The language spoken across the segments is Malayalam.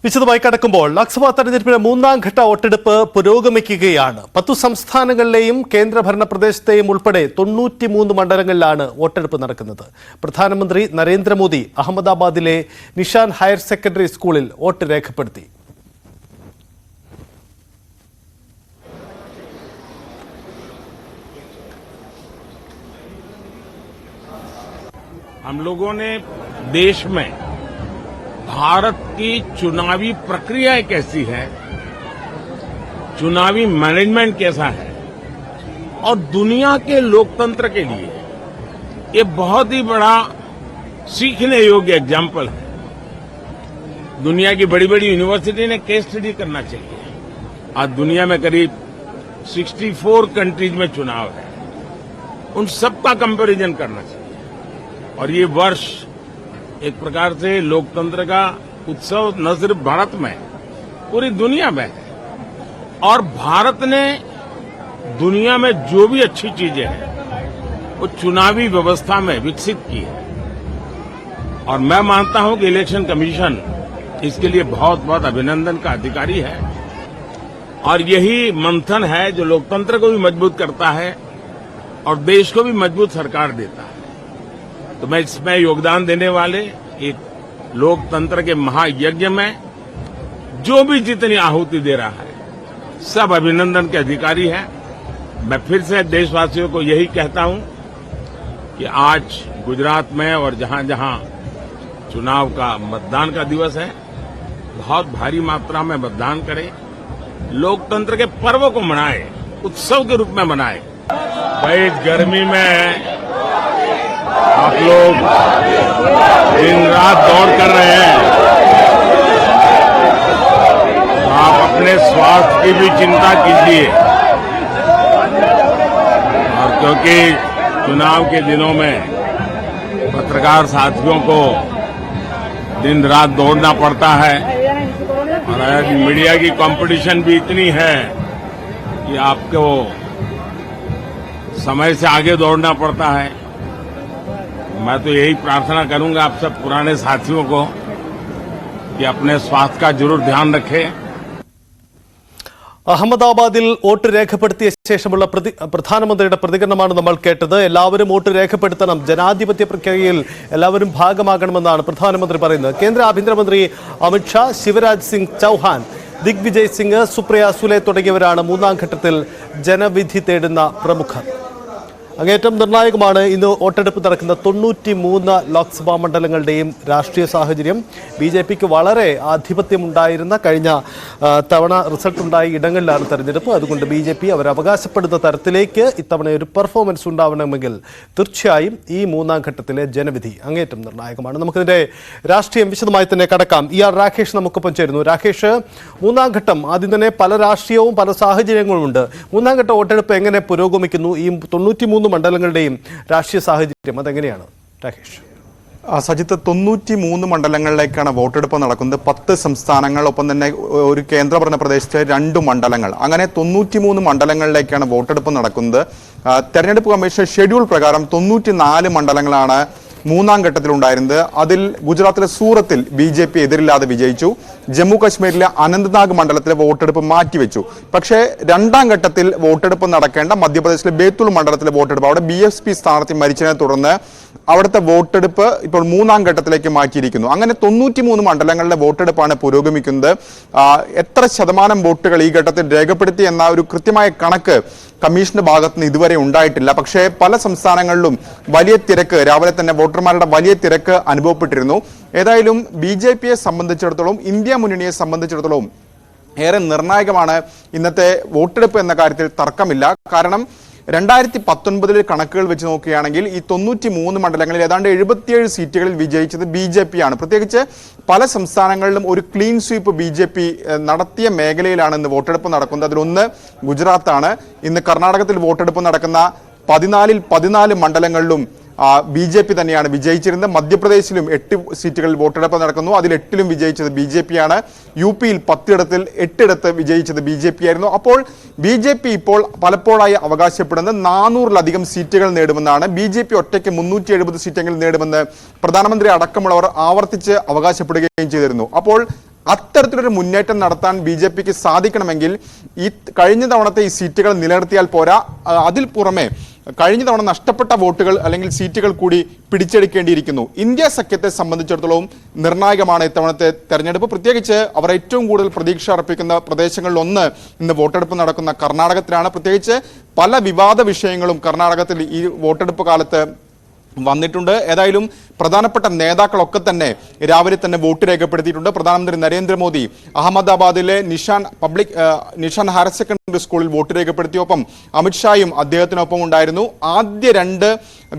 വിശദമായി കടക്കുമ്പോൾ ലോക്സഭാ തെരഞ്ഞെടുപ്പിലെ മൂന്നാം ഘട്ട വോട്ടെടുപ്പ് പുരോഗമിക്കുകയാണ്. 10 സംസ്ഥാനങ്ങളിലെയും കേന്ദ്രഭരണ പ്രദേശത്തെയും ഉൾപ്പെടെ 93 മണ്ഡലങ്ങളിലാണ് വോട്ടെടുപ്പ് നടക്കുന്നത്. പ്രധാനമന്ത്രി നരേന്ദ്രമോദി അഹമ്മദാബാദിലെ നിഷാൻ ഹയർ സെക്കൻഡറി സ്കൂളിൽ വോട്ട് രേഖപ്പെടുത്തി. हम लोगों ने देश में भारत की चुनावी प्रक्रिया कैसी है, चुनावी मैनेजमेंट कैसा है और दुनिया के लोकतंत्र के लिए ये बहुत ही बड़ा सीखने योग्य एग्जाम्पल है. दुनिया की बड़ी बड़ी यूनिवर्सिटी ने केस स्टडी करना चाहिए. आज दुनिया में करीब 64 कंट्रीज में चुनाव है, उन सबका कंपैरिजन करना चाहिए. और ये वर्ष एक प्रकार से लोकतंत्र का उत्सव न सिर्फ भारत में पूरी दुनिया में है. और भारत ने दुनिया में जो भी अच्छी चीजें हैं वो चुनावी व्यवस्था में विकसित की है. और मैं मानता हूं कि इलेक्शन कमीशन इसके लिए बहुत बहुत अभिनंदन का अधिकारी है. और यही मंथन है जो लोकतंत्र को भी मजबूत करता है और देश को भी मजबूत सरकार देता है. तो मैं इसमें योगदान देने वाले एक लोकतंत्र के महायज्ञ में जो भी जितनी आहुति दे रहा है सब अभिनंदन के अधिकारी हैं. मैं फिर से देशवासियों को यही कहता हूं कि आज गुजरात में और जहां जहां चुनाव का मतदान का दिवस है बहुत भारी मात्रा में मतदान करें, लोकतंत्र के पर्व को मनाएं, उत्सव के रूप में मनाएं. भाई गर्मी में आप लोग दिन रात दौड़ कर रहे हैं, तो आप अपने स्वास्थ्य की भी चिंता कीजिए. और क्योंकि चुनाव के दिनों में पत्रकार साथियों को दिन रात दौड़ना पड़ता है और आज मीडिया की कंपटीशन भी इतनी है कि आपको समय से आगे दौड़ना पड़ता है. मैं तो यही प्रार्थना करूंगा आप सब पुराने साथियों को कि अपने स्वास्थ्य का जरूर ध्यान रखें. അഹമ്മദാബാദിൽ വോട്ട് രേഖപ്പെടുത്തിയ ശേഷമുള്ള പ്രധാനമന്ത്രിയുടെ പ്രതികരണമാണ് നമ്മൾ കേട്ടത്. എല്ലാവരും വോട്ട് രേഖപ്പെടുത്തണം, ജനാധിപത്യ പ്രക്രിയയിൽ എല്ലാവരും ഭാഗമാകണമെന്നാണ് പ്രധാനമന്ത്രി പറയുന്നത്. കേന്ദ്ര ആഭ്യന്തരമന്ത്രി അമിത്ഷാ, ശിവരാജ് സിംഗ് ചൌഹാൻ, ദിഗ്വിജയ് സിംഗ്, സുപ്രിയ സുലെ തുടങ്ങിയവരാണ് മൂന്നാം ഘട്ടത്തിൽ ജനവിധി തേടുന്ന പ്രമുഖർ. അങ്ങേറ്റം നിർണായകമാണ് ഇന്ന് വോട്ടെടുപ്പ് നടക്കുന്ന 93 ലോക്സഭാ മണ്ഡലങ്ങളുടെയും രാഷ്ട്രീയ സാഹചര്യം. BJPക്ക് വളരെ ആധിപത്യമുണ്ടായിരുന്ന കഴിഞ്ഞ തവണ റിസൾട്ട് ഉണ്ടായ ഇടങ്ങളിലാണ് തെരഞ്ഞെടുപ്പ്. അതുകൊണ്ട് BJP അവർ അവകാശപ്പെടുന്ന തരത്തിലേക്ക് ഇത്തവണ ഒരു പെർഫോമൻസ് ഉണ്ടാവണമെങ്കിൽ തീർച്ചയായും ഈ മൂന്നാം ഘട്ടത്തിലെ ജനവിധി അങ്ങേറ്റം നിർണായകമാണ്. നമുക്കിതിന്റെ രാഷ്ട്രീയം വിശദമായി തന്നെ കടക്കാം. രാകേഷ് നമുക്കൊപ്പം ചേരുന്നു. രാകേഷ്, മൂന്നാം ഘട്ടം ആദ്യം തന്നെ പല രാഷ്ട്രീയവും പല സാഹചര്യങ്ങളുമുണ്ട്. മൂന്നാം ഘട്ട വോട്ടെടുപ്പ് എങ്ങനെ പുരോഗമിക്കുന്നു? ഈ 93 മണ്ഡലങ്ങളുടെയും രാഷ്ട്രീയ സാഹചര്യം അതെങ്ങനെയാണ് രാകേഷ്? സജിത്ത്, 93 മണ്ഡലങ്ങളിലേക്കാണ് വോട്ടെടുപ്പ് നടക്കുന്നത്. 10 സംസ്ഥാനങ്ങൾ, ഒപ്പം തന്നെ ഒരു കേന്ദ്രഭരണ പ്രദേശത്തെ 2 മണ്ഡലങ്ങൾ, അങ്ങനെ 93 മണ്ഡലങ്ങളിലേക്കാണ് വോട്ടെടുപ്പ് നടക്കുന്നത്. തെരഞ്ഞെടുപ്പ് കമ്മീഷൻ ഷെഡ്യൂൾ പ്രകാരം 94 മണ്ഡലങ്ങളാണ് മൂന്നാം ഘട്ടത്തിലുണ്ടായിരുന്നത്. അതിൽ ഗുജറാത്തിലെ സൂറത്തിൽ BJP എതിരില്ലാതെ വിജയിച്ചു. ജമ്മു കശ്മീരിലെ അനന്ത്നാഗ് മണ്ഡലത്തിലെ വോട്ടെടുപ്പ് മാറ്റിവെച്ചു. പക്ഷേ രണ്ടാം ഘട്ടത്തിൽ വോട്ടെടുപ്പ് നടക്കേണ്ട മധ്യപ്രദേശിലെ ബേത്തുൽ മണ്ഡലത്തിലെ വോട്ടെടുപ്പ്, അവിടെ BSP സ്ഥാനാർത്ഥി മരിച്ചതിനെ തുടർന്ന് അവിടുത്തെ വോട്ടെടുപ്പ് ഇപ്പോൾ മൂന്നാം ഘട്ടത്തിലേക്ക് മാറ്റിയിരിക്കുന്നു. അങ്ങനെ 93 മണ്ഡലങ്ങളിലെ വോട്ടെടുപ്പാണ് പുരോഗമിക്കുന്നത്. എത്ര ശതമാനം വോട്ടുകൾ ഈ ഘട്ടത്തിൽ രേഖപ്പെടുത്തി എന്ന ഒരു കൃത്യമായ കണക്ക് കമ്മീഷന്റെ ഭാഗത്തുനിന്ന് ഇതുവരെ ഉണ്ടായിട്ടില്ല. പക്ഷേ പല സംസ്ഥാനങ്ങളിലും വലിയ തിരക്ക്, രാവിലെ തന്നെ വോട്ടർമാരുടെ വലിയ തിരക്ക് അനുഭവപ്പെട്ടിരുന്നു. ഏതായാലും BJPയെ സംബന്ധിച്ചിടത്തോളം, ഇന്ത്യ മുന്നണിയെ സംബന്ധിച്ചിടത്തോളം ഏറെ നിർണായകമാണ് ഇന്നത്തെ വോട്ടെടുപ്പ് എന്ന കാര്യത്തിൽ തർക്കമില്ല. കാരണം 2019 കണക്കുകൾ വെച്ച് നോക്കുകയാണെങ്കിൽ ഈ 93 മണ്ഡലങ്ങളിൽ ഏതാണ്ട് 77 സീറ്റുകളിൽ വിജയിച്ചത് BJP ആണ്. പ്രത്യേകിച്ച് പല സംസ്ഥാനങ്ങളിലും ഒരു ക്ലീൻ സ്വീപ്പ് BJP നടത്തിയ മേഖലയിലാണ് ഇന്ന് വോട്ടെടുപ്പ് നടക്കുന്നത്. അതിലൊന്ന് ഗുജറാത്താണ്. ഇന്ന് കർണാടകത്തിൽ വോട്ടെടുപ്പ് നടക്കുന്ന 14 മണ്ഡലങ്ങളിലും BJP തന്നെയാണ് വിജയിച്ചിരുന്നത്. മധ്യപ്രദേശിലും 8 സീറ്റുകളിൽ വോട്ടെടുപ്പ് നടക്കുന്നു. അതിൽ 8ലും വിജയിച്ചത് BJP ആണ്. UPയിൽ 10 ഇടത്തിൽ 8 ഇടത്ത് വിജയിച്ചത് BJP ആയിരുന്നു. അപ്പോൾ BJP ഇപ്പോൾ പലപ്പോഴായി അവകാശപ്പെടുന്നത് 400-ലധികം സീറ്റുകൾ നേടുമെന്നാണ്. BJP ഒറ്റയ്ക്ക് 370 സീറ്റെങ്കിലും നേടുമെന്ന് പ്രധാനമന്ത്രി അടക്കമുള്ളവർ ആവർത്തിച്ച് അവകാശപ്പെടുകയും ചെയ്തിരുന്നു. അപ്പോൾ അത്തരത്തിലൊരു മുന്നേറ്റം നടത്താൻ BJPക്ക് സാധിക്കണമെങ്കിൽ ഈ കഴിഞ്ഞ തവണത്തെ ഈ സീറ്റുകൾ നിലനിർത്തിയാൽ പോരാ, അതിൽ പുറമെ കഴിഞ്ഞ തവണ നഷ്ടപ്പെട്ട വോട്ടുകൾ അല്ലെങ്കിൽ സീറ്റുകൾ കൂടി പിടിച്ചെടുക്കേണ്ടിയിരിക്കുന്നു. ഇന്ത്യ സഖ്യത്തെ സംബന്ധിച്ചിടത്തോളം നിർണായകമാണ് ഇത്തവണത്തെ തെരഞ്ഞെടുപ്പ്. പ്രത്യേകിച്ച് അവർ ഏറ്റവും കൂടുതൽ പ്രതീക്ഷ അർപ്പിക്കുന്ന പ്രദേശങ്ങളിൽ ഒന്ന് ഇന്ന് വോട്ടെടുപ്പ് നടക്കുന്ന കർണാടകത്തിലാണ്. പ്രത്യേകിച്ച് പല വിവാദ വിഷയങ്ങളും കർണാടകത്തിൽ ഈ വോട്ടെടുപ്പ് കാലത്ത് വന്നിട്ടുണ്ട്. ഏതായാലും പ്രധാനപ്പെട്ട നേതാക്കളൊക്കെ തന്നെ രാവിലെ തന്നെ വോട്ട് രേഖപ്പെടുത്തിയിട്ടുണ്ട്. പ്രധാനമന്ത്രി നരേന്ദ്രമോദി അഹമ്മദാബാദിലെ നിഷാൻ ഹയർ സെക്കൻഡറി സ്കൂളിൽ വോട്ട് രേഖപ്പെടുത്തിയൊപ്പം അമിത്ഷായും അദ്ദേഹത്തിനൊപ്പം ഉണ്ടായിരുന്നു. ആദ്യ 2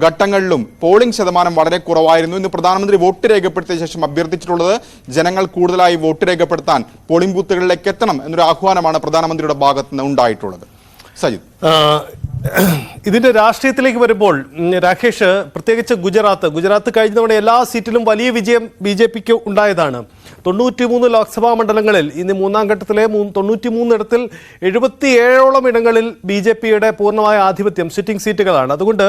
ഘട്ടങ്ങളിലും പോളിംഗ് ശതമാനം വളരെ കുറവായിരുന്നു. ഇന്ന് പ്രധാനമന്ത്രി വോട്ട് രേഖപ്പെടുത്തിയ ശേഷം അഭ്യർത്ഥിച്ചിട്ടുള്ളത് ജനങ്ങൾ കൂടുതലായി വോട്ട് രേഖപ്പെടുത്താൻ പോളിംഗ് ബൂത്തുകളിലേക്ക് എത്തണം എന്നൊരു ആഹ്വാനമാണ് പ്രധാനമന്ത്രിയുടെ ഭാഗത്ത് നിന്ന് ഉണ്ടായിട്ടുള്ളത്. സജിത്, ഇതിന്റെ രാഷ്ട്രീയത്തിലേക്ക് വരുമ്പോൾ രാകേഷ്, പ്രത്യേകിച്ച് ഗുജറാത്ത് കഴിഞ്ഞ തവണ എല്ലാ സീറ്റിലും വലിയ വിജയം BJPക്ക് ഉണ്ടായതാണ്. 93 ലോക്സഭാ മണ്ഡലങ്ങളിൽ ഇന്ന് മൂന്നാം ഘട്ടത്തിലെ 93 ഇടത്തിൽ 77ഓളം ഇടങ്ങളിൽ BJPയുടെ പൂർണ്ണമായ ആധിപത്യം സിറ്റിംഗ് സീറ്റുകളാണ്. അതുകൊണ്ട്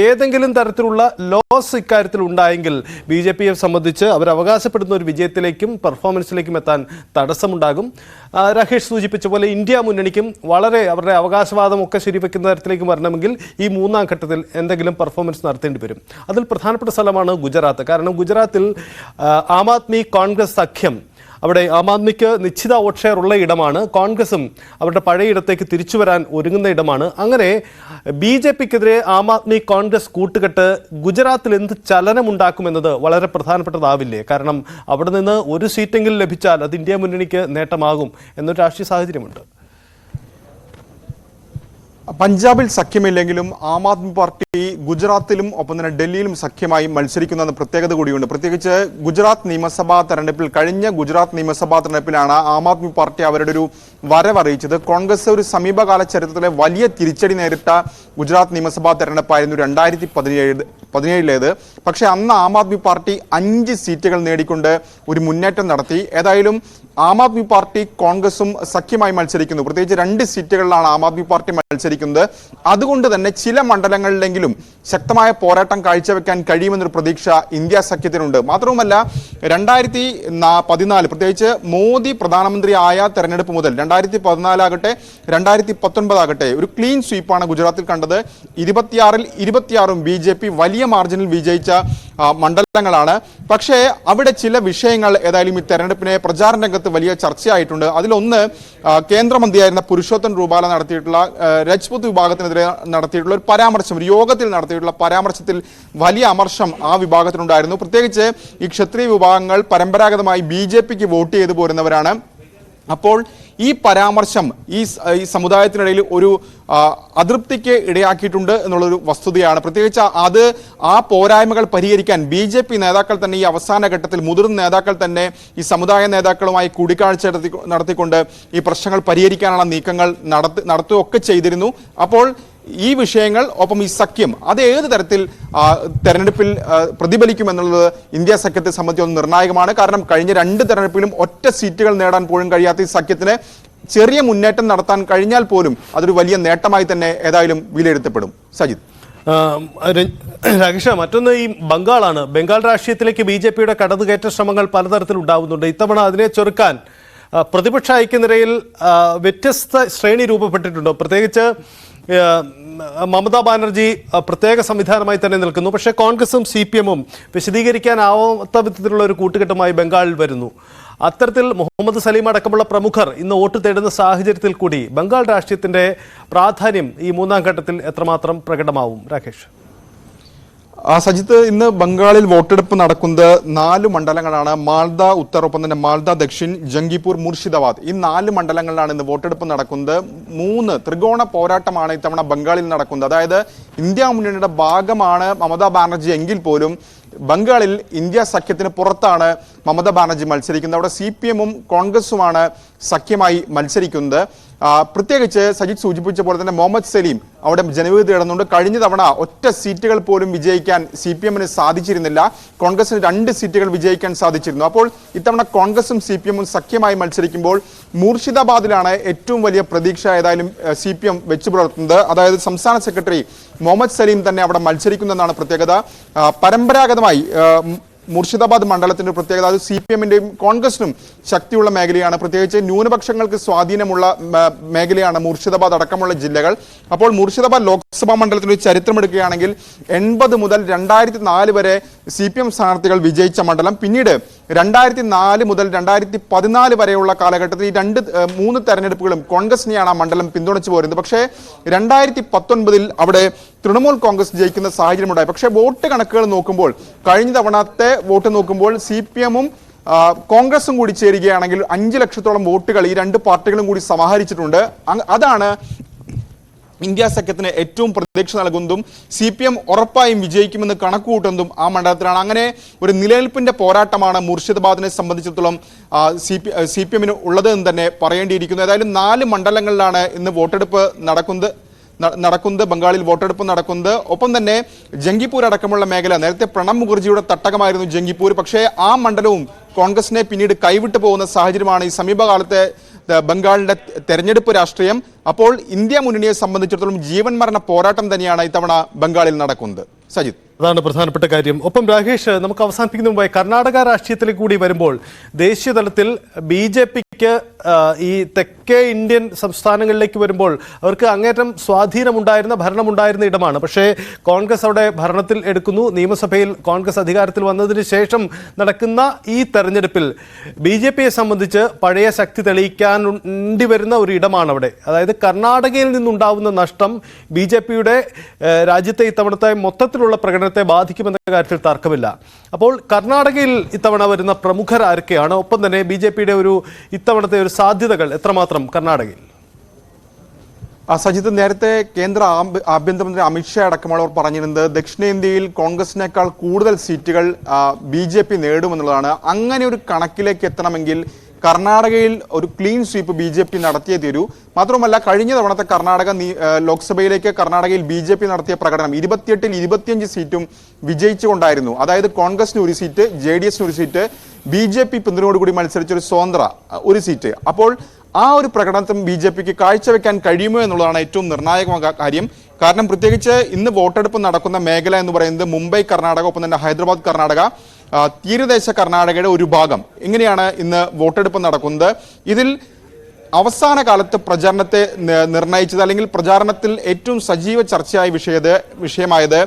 ഏതെങ്കിലും തരത്തിലുള്ള ലോസ് ഇക്കാര്യത്തിൽ ഉണ്ടായെങ്കിൽ BJPയെ സംബന്ധിച്ച് അവർ അവകാശപ്പെടുന്ന ഒരു വിജയത്തിലേക്കും പെർഫോമൻസിലേക്കും എത്താൻ തടസ്സമുണ്ടാകും. രാകേഷ് സൂചിപ്പിച്ച പോലെ ഇന്ത്യ മുന്നണിക്കും വളരെ അവരുടെ അവകാശവാദം ഒക്കെ ശരിവെക്കുന്ന തരത്തിലേക്ക് വരണമെങ്കിൽ ഈ മൂന്നാം ഘട്ടത്തിൽ എന്തെങ്കിലും പെർഫോമൻസ് നടത്തേണ്ടി വരും. അതിൽ പ്രധാനപ്പെട്ട സ്ഥലമാണ് ഗുജറാത്ത്. കാരണം ഗുജറാത്തിൽ ആം ആദ്മി കോൺഗ്രസ് സഖ്യം, അവിടെ ആം ആദ്മിക്ക് നിശ്ചിത വോട്ട് ഷെയർ ഉള്ള ഇടമാണ്. കോൺഗ്രസും അവരുടെ പഴയ ഇടത്തേക്ക് തിരിച്ചു വരാൻ ഒരുങ്ങുന്ന ഇടമാണ്. അങ്ങനെ BJPക്കെതിരെ ആം ആദ്മി കോൺഗ്രസ് കൂട്ടുകെട്ട് ഗുജറാത്തിൽ എന്ത് ചലനമുണ്ടാക്കുമെന്നത് വളരെ പ്രധാനപ്പെട്ടതാവില്ലേ? കാരണം അവിടെ നിന്ന് ഒരു സീറ്റെങ്കിലും ലഭിച്ചാൽ അത് ഇന്ത്യ മുന്നണിക്ക് നേട്ടമാകും എന്നൊരു രാഷ്ട്രീയ സാഹചര്യമുണ്ട്. പഞ്ചാബിൽ സഖ്യമില്ലെങ്കിലും ആം ആദ്മി പാർട്ടി ഗുജറാത്തിലും ഒപ്പം തന്നെ ഡൽഹിയിലും സഖ്യമായി മത്സരിക്കുന്ന പ്രത്യേകത കൂടിയുണ്ട്. പ്രത്യേകിച്ച് ഗുജറാത്ത് നിയമസഭാ തെരഞ്ഞെടുപ്പിൽ കഴിഞ്ഞ ഗുജറാത്ത് നിയമസഭാ തെരഞ്ഞെടുപ്പിലാണ് ആം ആദ്മി പാർട്ടി അവരുടെ ഒരു വരവറിയിച്ചത്. കോൺഗ്രസ് ഒരു സമീപകാല ചരിത്രത്തിലെ വലിയ തിരിച്ചടി നേരിട്ട ഗുജറാത്ത് നിയമസഭാ തെരഞ്ഞെടുപ്പായിരുന്നു 2017 പക്ഷേ അന്ന് ആം ആദ്മി പാർട്ടി 5 സീറ്റുകൾ നേടിക്കൊണ്ട് ഒരു മുന്നേറ്റം നടത്തി. ഏതായാലും ആം ആദ്മി പാർട്ടി കോൺഗ്രസും സഖ്യമായി മത്സരിക്കുന്നു. പ്രത്യേകിച്ച് 2 സീറ്റുകളിലാണ് ആം ആദ്മി പാർട്ടി മത്സരിക്കുന്നത്. അതുകൊണ്ട് തന്നെ ചില മണ്ഡലങ്ങളിലെങ്കിലും ശക്തമായ പോരാട്ടം കാഴ്ചവെക്കാൻ കഴിയുമെന്നൊരു പ്രതീക്ഷ ഇന്ത്യ സഖ്യത്തിനുണ്ട്. മാത്രവുമല്ല 2014 പ്രത്യേകിച്ച് മോദി പ്രധാനമന്ത്രി ആയ തെരഞ്ഞെടുപ്പ് മുതൽ 2014 ആകട്ടെ 2019 ആകട്ടെ ഒരു ക്ലീൻ സ്വീപ്പാണ് ഗുജറാത്തിൽ കണ്ടത്. 26 BJP വലിയ മാർജിനിൽ വിജയിച്ച മണ്ഡലങ്ങളാണ്. പക്ഷേ അവിടെ ചില വിഷയങ്ങൾ ഏതായാലും ഈ തെരഞ്ഞെടുപ്പിനെ പ്രചാരണ രംഗത്ത് വലിയ ചർച്ചയായിട്ടുണ്ട്. അതിലൊന്ന് കേന്ദ്രമന്ത്രിയായിരുന്ന പുരുഷോത്തം രൂപാല നടത്തിയിട്ടുള്ള രജ്പുത് വിഭാഗത്തിനെതിരെ നടത്തിയിട്ടുള്ള ഒരു പരാമർശം, ഒരു യോഗത്തിൽ നടത്തിയിട്ടുള്ള പരാമർശത്തിൽ വലിയ അമർഷം ആ വിഭാഗത്തിനുണ്ടായിരുന്നു. പ്രത്യേകിച്ച് ഈ ക്ഷത്രിയ വിഭാഗങ്ങൾ പരമ്പരാഗതമായി BJPക്ക് വോട്ട് ചെയ്തു പോരുന്നവരാണ്. അപ്പോൾ ഈ പരാമർശം ഈ സമുദായത്തിനിടയിൽ ഒരു അതൃപ്തിക്ക് ഇടയാക്കിയിട്ടുണ്ട് എന്നുള്ളൊരു വസ്തുതയാണ്. പ്രത്യേകിച്ച് ആ പോരായ്മകൾ പരിഹരിക്കാൻ BJP നേതാക്കൾ തന്നെ ഈ അവസാന ഘട്ടത്തിൽ മുതിർന്ന നേതാക്കൾ തന്നെ ഈ സമുദായ നേതാക്കളുമായി കൂടിക്കാഴ്ച നടത്തിക്കൊണ്ട് ഈ പ്രശ്നങ്ങൾ പരിഹരിക്കാനുള്ള നീക്കങ്ങൾ നടത്തുകയൊക്കെ ചെയ്തിരുന്നു. അപ്പോൾ ഈ വിഷയങ്ങൾ ഒപ്പം ഈ സഖ്യം അത് ഏത് തരത്തിൽ തെരഞ്ഞെടുപ്പിൽ പ്രതിഫലിക്കുമെന്നുള്ളത് ഇന്ത്യ സഖ്യത്തെ സംബന്ധിച്ച് നിർണായകമാണ്. കാരണം കഴിഞ്ഞ 2 തെരഞ്ഞെടുപ്പിലും ഒറ്റ സീറ്റുകൾ നേടാൻ പോലും കഴിയാത്ത ഈ സഖ്യത്തിന് ചെറിയ മുന്നേറ്റം നടത്താൻ കഴിഞ്ഞാൽ പോലും അതൊരു വലിയ നേട്ടമായി തന്നെ ഏതായാലും വിലയിരുത്തപ്പെടും. സജിത്, രാകേഷ്, മറ്റൊന്ന് ഈ ബംഗാളാണ്. ബംഗാൾ രാഷ്ട്രീയത്തിലേക്ക് BJPയുടെ കടന്നുകയറ്റ ശ്രമങ്ങൾ പലതരത്തിൽ ഉണ്ടാവുന്നുണ്ട്. ഇത്തവണ അതിനെ ചെറുക്കാൻ പ്രതിപക്ഷ ഐക്യനിരയിൽ വ്യത്യസ്ത ശ്രേണി രൂപപ്പെട്ടിട്ടുണ്ട്. പ്രത്യേകിച്ച് മമതാ ബാനർജി പ്രത്യേക സംവിധാനമായി തന്നെ നിൽക്കുന്നു. പക്ഷേ കോൺഗ്രസും CPM-ഉം വിശദീകരിക്കാനാവാത്ത വിധത്തിലുള്ള ഒരു കൂട്ടുകെട്ടുമായി ബംഗാളിൽ വരുന്നു. അത്തരത്തിൽ മുഹമ്മദ് സലീം അടക്കമുള്ള പ്രമുഖർ ഇന്ന് വോട്ട് തേടുന്ന സാഹചര്യത്തിൽ കൂടി ബംഗാൾ രാഷ്ട്രീയത്തിന്റെ പ്രാധാന്യം ഈ മൂന്നാം ഘട്ടത്തിൽ എത്രമാത്രം പ്രകടമാവും? രാകേഷ്, സജിത്ത്, ഇന്ന് ബംഗാളിൽ വോട്ടെടുപ്പ് നടക്കുന്നത് 4 മണ്ഡലങ്ങളാണ്. മാൽദ ഉത്തർ, ഒപ്പം തന്നെ മാൽദ ദക്ഷിൺ, ജംഗിപൂർ, മുർഷിദാബാദ്. ഈ 4 മണ്ഡലങ്ങളിലാണ് ഇന്ന് വോട്ടെടുപ്പ് നടക്കുന്നത്. 3 ത്രികോണ പോരാട്ടമാണ് ഇത്തവണ ബംഗാളിൽ നടക്കുന്നത്. അതായത് ഇന്ത്യ മുന്നണിയുടെ ഭാഗമാണ് മമതാ ബാനർജി എങ്കിൽ പോലും ബംഗാളിൽ ഇന്ത്യ സഖ്യത്തിന് പുറത്താണ് മമതാ ബാനർജി മത്സരിക്കുന്നത്. അവിടെ CPM-ഉം കോൺഗ്രസുമാണ് സഖ്യമായി മത്സരിക്കുന്നത്. പ്രത്യേകിച്ച് സജിത് സൂചിപ്പിച്ച പോലെ തന്നെ മുഹമ്മദ് സലീം അവിടെ ജനവിധി തേടുന്നുണ്ട്. കഴിഞ്ഞ തവണ ഒറ്റ സീറ്റുകൾ പോലും വിജയിക്കാൻ CPM-ന് സാധിച്ചിരുന്നില്ല. കോൺഗ്രസിന് 2 സീറ്റുകൾ വിജയിക്കാൻ സാധിച്ചിരുന്നു. അപ്പോൾ ഇത്തവണ കോൺഗ്രസും CPM-ഉം സഖ്യമായി മത്സരിക്കുമ്പോൾ മുർഷിദാബാദിലാണ് ഏറ്റവും വലിയ പ്രതീക്ഷ ഏതായാലും CPM വെച്ചു പുലർത്തുന്നത്. അതായത് സംസ്ഥാന സെക്രട്ടറി മുഹമ്മദ് സലീം തന്നെ അവിടെ മത്സരിക്കുന്നതെന്നാണ് പ്രത്യേകത. പരമ്പരാഗതമായി മുർഷിദാബാദ് മണ്ഡലത്തിന്റെ പ്രത്യേകത അത് CPM-ന്റെയും കോൺഗ്രസിനും ശക്തിയുള്ള മേഖലയാണ്. പ്രത്യേകിച്ച് ന്യൂനപക്ഷങ്ങൾക്ക് സ്വാധീനമുള്ള മേഖലയാണ് മുർഷിദാബാദ് അടക്കമുള്ള ജില്ലകൾ. അപ്പോൾ മുർഷിദാബാദ് ലോക്സഭാ മണ്ഡലത്തിന്റെ ഒരു ചരിത്രം എടുക്കുകയാണെങ്കിൽ 80 മുതൽ 2004 വരെ CPM സ്ഥാനാർത്ഥികൾ വിജയിച്ച മണ്ഡലം. പിന്നീട് 2004 മുതൽ 2014 വരെയുള്ള കാലഘട്ടത്തിൽ ഈ 3 തെരഞ്ഞെടുപ്പുകളും കോൺഗ്രസിനെയാണ് ആ മണ്ഡലം പിന്തുണച്ചു പോരുന്നത്. പക്ഷേ 2019 അവിടെ തൃണമൂൽ കോൺഗ്രസ് ജയിക്കുന്ന സാഹചര്യമുണ്ടായി. പക്ഷേ വോട്ട് കണക്കുകൾ നോക്കുമ്പോൾ കഴിഞ്ഞ തവണത്തെ വോട്ട് നോക്കുമ്പോൾ CPM-ഉം കോൺഗ്രസും കൂടി ചേരുകയാണെങ്കിൽ 5 ലക്ഷത്തോളം വോട്ടുകൾ ഈ 2 പാർട്ടികളും കൂടി സമാഹരിച്ചിട്ടുണ്ട്. അതാണ് ഇന്ത്യ സഖ്യത്തിന് ഏറ്റവും പ്രതീക്ഷ നൽകുന്നതും CPM ഉറപ്പായും വിജയിക്കുമെന്ന് കണക്കുകൂട്ടുന്നതും ആ മണ്ഡലത്തിലാണ്. അങ്ങനെ ഒരു നിലനിൽപ്പിന്റെ പോരാട്ടമാണ് മുർഷിദാബാദിനെ സംബന്ധിച്ചിടത്തോളം CPM-ന് ഉള്ളത് എന്ന് തന്നെ പറയേണ്ടിയിരിക്കുന്നു. ഏതായാലും 4 മണ്ഡലങ്ങളിലാണ് ഇന്ന് വോട്ടെടുപ്പ് നടക്കുന്നത്. ബംഗാളിൽ വോട്ടെടുപ്പ് നടക്കുന്നത്. ഒപ്പം തന്നെ ജംഗിപ്പൂർ അടക്കമുള്ള മേഖല നേരത്തെ പ്രണബ് മുഖർജിയുടെ തട്ടകമായിരുന്നു ജംഗിപ്പൂർ. പക്ഷേ ആ മണ്ഡലവും കോൺഗ്രസിനെ പിന്നീട് കൈവിട്ടു പോകുന്ന സാഹചര്യമാണ് ഈ സമീപകാലത്തെ ബംഗാളിന്റെ തെരഞ്ഞെടുപ്പ് രാഷ്ട്രീയം. അപ്പോൾ ഇന്ത്യ മുന്നണിയെ സംബന്ധിച്ചിടത്തോളം ജീവൻ മരണ പോരാട്ടം തന്നെയാണ് ഇത്തവണ ബംഗാളിൽ നടക്കുന്നത്. സജിത്, അതാണ് പ്രധാനപ്പെട്ട കാര്യം. ഒപ്പം രാകേഷ്, നമുക്ക് അവസാനിപ്പിക്കുന്ന മുമ്പായി കർണാടക രാഷ്ട്രീയത്തിലേക്ക് കൂടി വരുമ്പോൾ ദേശീയ തലത്തിൽ BJP-ക്ക് ഈ തെക്കേ ഇന്ത്യൻ സംസ്ഥാനങ്ങളിലേക്ക് വരുമ്പോൾ അവർക്ക് അങ്ങേറ്റം സ്വാധീനമുണ്ടായിരുന്ന ഭരണമുണ്ടായിരുന്ന ഇടമാണ്. പക്ഷേ കോൺഗ്രസ് അവിടെ ഭരണത്തിൽ എടുക്കുന്നു. നിയമസഭയിൽ കോൺഗ്രസ് അധികാരത്തിൽ വന്നതിന് ശേഷം നടക്കുന്ന ഈ തെരഞ്ഞെടുപ്പിൽ BJP-യെ സംബന്ധിച്ച് പഴയ ശക്തി തെളിയിക്കാണ്ടി വരുന്ന ഒരു ഇടമാണ് അവിടെ. അതായത് കർണാടകയിൽ നിന്നുണ്ടാവുന്ന നഷ്ടം BJP-യുടെ രാജ്യത്തെ ഇത്തവണത്തെ മൊത്തത്തിലുള്ള പ്രകടനത്തെ ബാധിക്കുമെന്ന കാര്യത്തിൽ തർക്കമില്ല. അപ്പോൾ കർണാടകയിൽ ഇത്തവണ വരുന്ന പ്രമുഖർ ആരൊക്കെയാണ്? ഒപ്പം തന്നെ BJP-യുടെ ഒരു ഇത്തവണത്തെ ഒരു സാധ്യതകൾ എത്രമാത്രം കർണാടകയിൽ? സജിത്ത്, നേരത്തെ കേന്ദ്ര ആഭ്യന്തരമന്ത്രി അമിത്ഷാ അടക്കമുള്ളവർ പറഞ്ഞിരുന്നത് ദക്ഷിണേന്ത്യയിൽ കോൺഗ്രസിനേക്കാൾ കൂടുതൽ സീറ്റുകൾ BJP നേടുമെന്നുള്ളതാണ്. അങ്ങനെ ഒരു കണക്കിലേക്ക് എത്തണമെങ്കിൽ കർണാടകയിൽ ഒരു ക്ലീൻ സ്വീപ്പ് BJP നടത്തിയേ തീരൂ. മാത്രമല്ല കഴിഞ്ഞ തവണത്തെ കർണാടക ലോക്സഭയിലേക്ക് കർണാടകയിൽ BJP നടത്തിയ പ്രകടനം 28-ൽ 25 സീറ്റും വിജയിച്ചുകൊണ്ടായിരുന്നു. അതായത് കോൺഗ്രസിന് 1 സീറ്റ്, JDS-ന് 1 സീറ്റ്, BJP പിന്തുണയോടുകൂടി മത്സരിച്ചൊരു സ്വതന്ത്ര 1 സീറ്റ്. അപ്പോൾ ആ ഒരു പ്രകടനത്തും BJP-ക്ക് കാഴ്ചവെക്കാൻ കഴിയുമോ എന്നുള്ളതാണ് ഏറ്റവും നിർണായകമായ കാര്യം. കാരണം പ്രത്യേകിച്ച് ഇന്ന് വോട്ടെടുപ്പ് നടക്കുന്ന മേഖല എന്ന് പറയുന്നത് മുംബൈ കർണാടക, ഒപ്പം തന്നെ ഹൈദരാബാദ് കർണാടക, തീരദേശ കർണാടകയുടെ ഒരു ഭാഗം. ഇങ്ങനെയാണ് ഇന്ന് വോട്ടെടുപ്പ് നടക്കുന്നത്. ഇതിൽ അവസാന കാലത്ത് പ്രചാരണത്തെ നിർണയിച്ചത് അല്ലെങ്കിൽ പ്രചാരണത്തിൽ ഏറ്റവും സജീവ ചർച്ചയായ വിഷയമായത്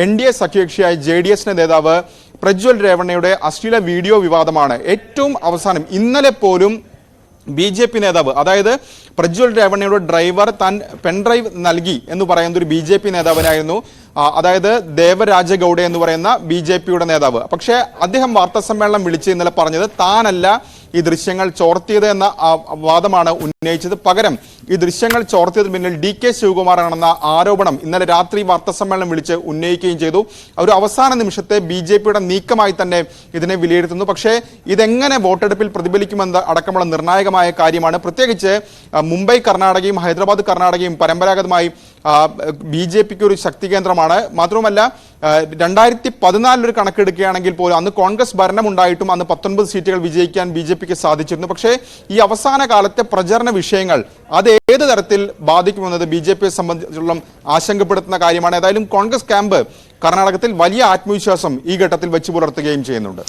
NDA സഖ്യകക്ഷിയായ JDS-ന്റെ നേതാവ് പ്രജ്വൽ രേവണ്ണയുടെ അശ്ലീല വീഡിയോ വിവാദമാണ്. ഏറ്റവും അവസാനം ഇന്നലെ പോലും BJP നേതാവ്, അതായത് പ്രജ്വൽ രേവണ്ണയുടെ ഡ്രൈവർ താൻ പെൻഡ്രൈവ് നൽകി എന്ന് പറയുന്ന ഒരു BJP നേതാവിനായിരുന്നു. അതായത് ദേവരാജഗൌഡ എന്ന് പറയുന്ന BJP-യുടെ നേതാവ്. പക്ഷേ അദ്ദേഹം വാർത്താ സമ്മേളനം വിളിച്ച് ഇന്നലെ പറഞ്ഞത് താനല്ല ഈ ദൃശ്യങ്ങൾ ചോർത്തിയത് എന്ന വാദമാണ് ഉന്നയിച്ചത്. പകരം ഈ ദൃശ്യങ്ങൾ ചോർത്തിയതിന് പിന്നിൽ DK ശിവകുമാറാണെന്ന ആരോപണം ഇന്നലെ രാത്രി വാർത്താ സമ്മേളനം വിളിച്ച് ഉന്നയിക്കുകയും ചെയ്തു. ഒരു അവസാന നിമിഷത്തെ BJP-യുടെ നീക്കമായി തന്നെ ഇതിനെ വിലയിരുത്തുന്നു. പക്ഷേ ഇതെങ്ങനെ വോട്ടെടുപ്പിൽ പ്രതിഫലിക്കുമെന്ന് അടക്കമുള്ള നിർണായകമായ കാര്യമാണ്. പ്രത്യേകിച്ച് മുംബൈ കർണാടകയും ഹൈദരാബാദ് കർണാടകയും പരമ്പരാഗതമായി BJP-ക്ക് ഒരു ശക്തി കേന്ദ്രമാണ്. മാത്രവുമല്ല 2014 ഒരു കണക്കെടുക്കുകയാണെങ്കിൽ പോലും അന്ന് കോൺഗ്രസ് ഭരണമുണ്ടായിട്ടും അന്ന് 19 സീറ്റുകൾ വിജയിക്കാൻ BJP-ക്ക് സാധിച്ചിരുന്നു. പക്ഷേ ഈ അവസാന കാലത്തെ പ്രചരണ വിഷയങ്ങൾ അത് ഏത് തരത്തിൽ ബാധിക്കുമെന്നത് BJP-യെ സംബന്ധിച്ചിടത്തോളം ആശങ്കപ്പെടുത്തുന്ന കാര്യമാണ്. ഏതായാലും കോൺഗ്രസ് ക്യാമ്പ് കർണാടകത്തിൽ വലിയ ആത്മവിശ്വാസം ഈ ഘട്ടത്തിൽ വെച്ചു പുലർത്തുകയും ചെയ്യുന്നുണ്ട്.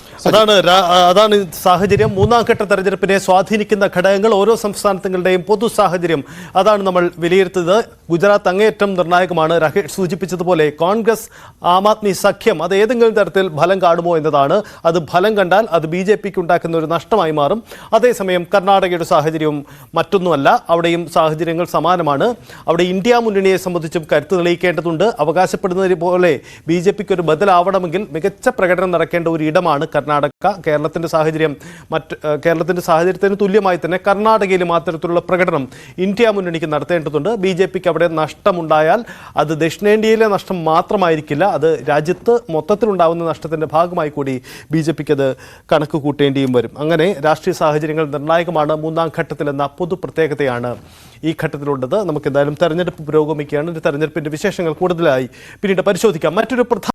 അതാണ് സാഹചര്യം. 3ാം ഘട്ട തെരഞ്ഞെടുപ്പിനെ സ്വാധീനിക്കുന്ന ഘടകങ്ങൾ, ഓരോ സംസ്ഥാനങ്ങളുടെയും പൊതു സാഹചര്യം, അതാണ് നമ്മൾ വിലയിരുത്തുന്നത്. ഗുജറാത്ത് അങ്ങേയറ്റം നിർണായകമാണ്. രാകേഷ് സൂചിപ്പിച്ചതുപോലെ കോൺഗ്രസ് ആം ആദ്മി സഖ്യം അത് ഏതെങ്കിലും തരത്തിൽ ഫലം കാണുമോ എന്നതാണ്. അത് ഫലം കണ്ടാൽ അത് BJP-ക്ക് ഉണ്ടാക്കുന്ന ഒരു നഷ്ടമായി മാറും. അതേസമയം കർണാടകയുടെ സാഹചര്യവും മറ്റൊന്നുമല്ല. അവിടെയും സാഹചര്യങ്ങൾ സമാനമാണ്. അവിടെ ഇന്ത്യ മുന്നണിയെ സംബന്ധിച്ചും കരുത്ത് തെളിയിക്കേണ്ടതുണ്ട്. അവകാശപ്പെടുന്നതിന് പോലെ BJP-ക്ക് ഒരു ബദലാവണമെങ്കിൽ മികച്ച പ്രകടനം നടക്കേണ്ട ഒരു ഇടമാണ് കർണാടക. കേരളത്തിന്റെ സാഹചര്യത്തിന് തുല്യമായി തന്നെ കർണാടകയിലും അത്തരത്തിലുള്ള പ്രകടനം ഇന്ത്യ മുന്നണിക്ക് നടത്തേണ്ടതുണ്ട്. BJP-ക്ക് അവിടെ നഷ്ടമുണ്ടായാൽ അത് ദക്ഷിണേന്ത്യയിലെ നഷ്ടം മാത്രമായിരിക്കില്ല, അത് രാജ്യത്ത് മൊത്തത്തിലുണ്ടാകുന്ന നഷ്ടത്തിന്റെ ഭാഗമായി കൂടി BJP-ക്ക് അത് കണക്ക് കൂട്ടേണ്ടിയും വരും. അങ്ങനെ രാഷ്ട്രീയ സാഹചര്യങ്ങൾ നിർണായകമാണ് 3ാം ഘട്ടത്തിലെന്ന പൊതു പ്രത്യേകതയാണ് ഈ ഘട്ടത്തിലുള്ളത്. നമുക്ക് എന്തായാലും തെരഞ്ഞെടുപ്പ് പുരോഗമിക്കുകയാണ്. തെരഞ്ഞെടുപ്പിന്റെ വിശേഷങ്ങൾ കൂടുതലായി പിന്നീട് പരിശോധിക്കാം. മറ്റൊരു